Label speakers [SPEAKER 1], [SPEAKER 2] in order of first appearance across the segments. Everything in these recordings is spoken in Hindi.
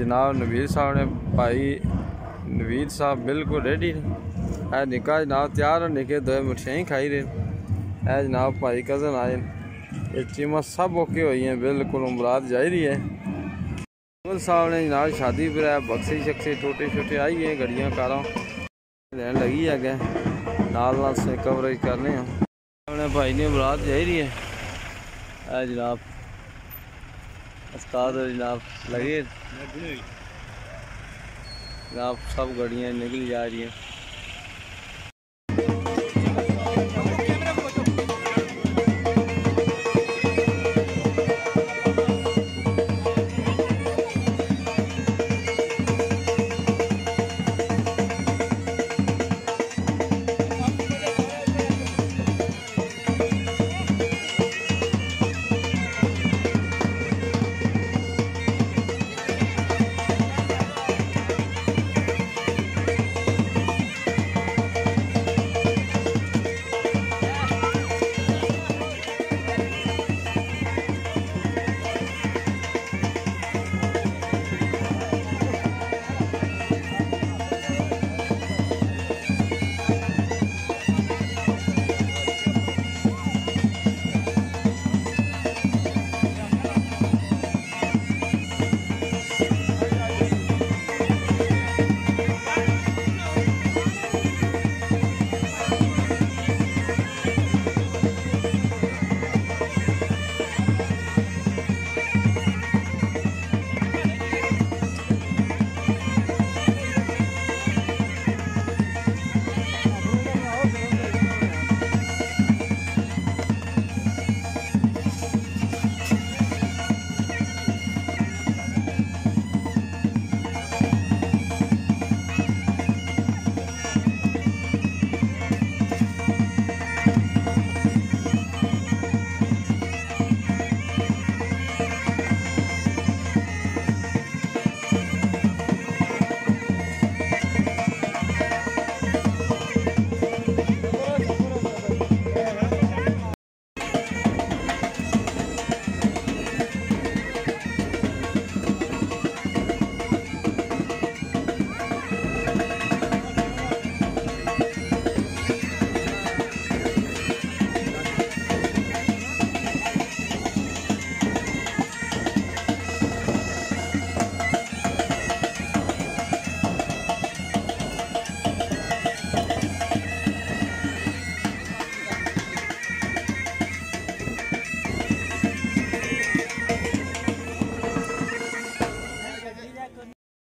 [SPEAKER 1] जनाब नवीद साहब ने भाई नवीद साहब बिल्कुल रेडी ने। निका जनाब तैयार होने के दो मिठाई खाई रहे है जनाब भाई कज़न आए ये चीमा सब ओके हुई हैं बिल्कुल मुराद जा रही है। कमल साहब ने जनाब शादी पर है बक्से शक्से छोटे छोटे आई है गड़ियाँ कारा लैन लगी अगे नाल से कवरेज करने अपने भाई ने मुराद जा रही है जनाब उस्ताद जनाब लगे जनाब सब गाड़ियाँ निकल जा रही हैं।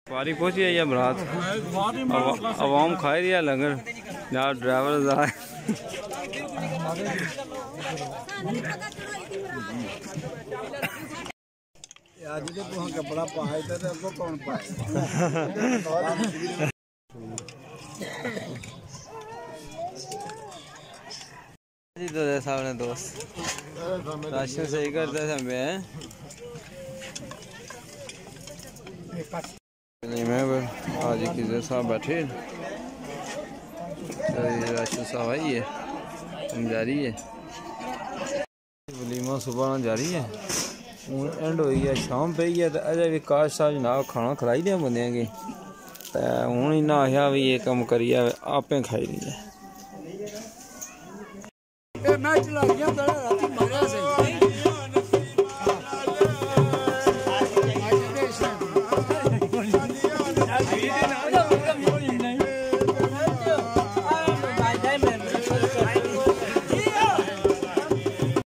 [SPEAKER 1] बारी पहुंची है या बरात आवाम खाए रही है लंगर यार ड्राइवर
[SPEAKER 2] कपड़ा पाए तो कौन पाए
[SPEAKER 1] सामने दोस्त राशन सही करते समय आज किधर साहब बैठे राशन साहब आई है हम जा रही है वलीमा सुबह जा रही है हूँ एंड हो है शाम पे ही है तो अजय भी काश साहब जनाब खाना खिलाई दिया बंद गी तो हूँ इन्ना आया भी ये कम करिए आपे खाई रही है।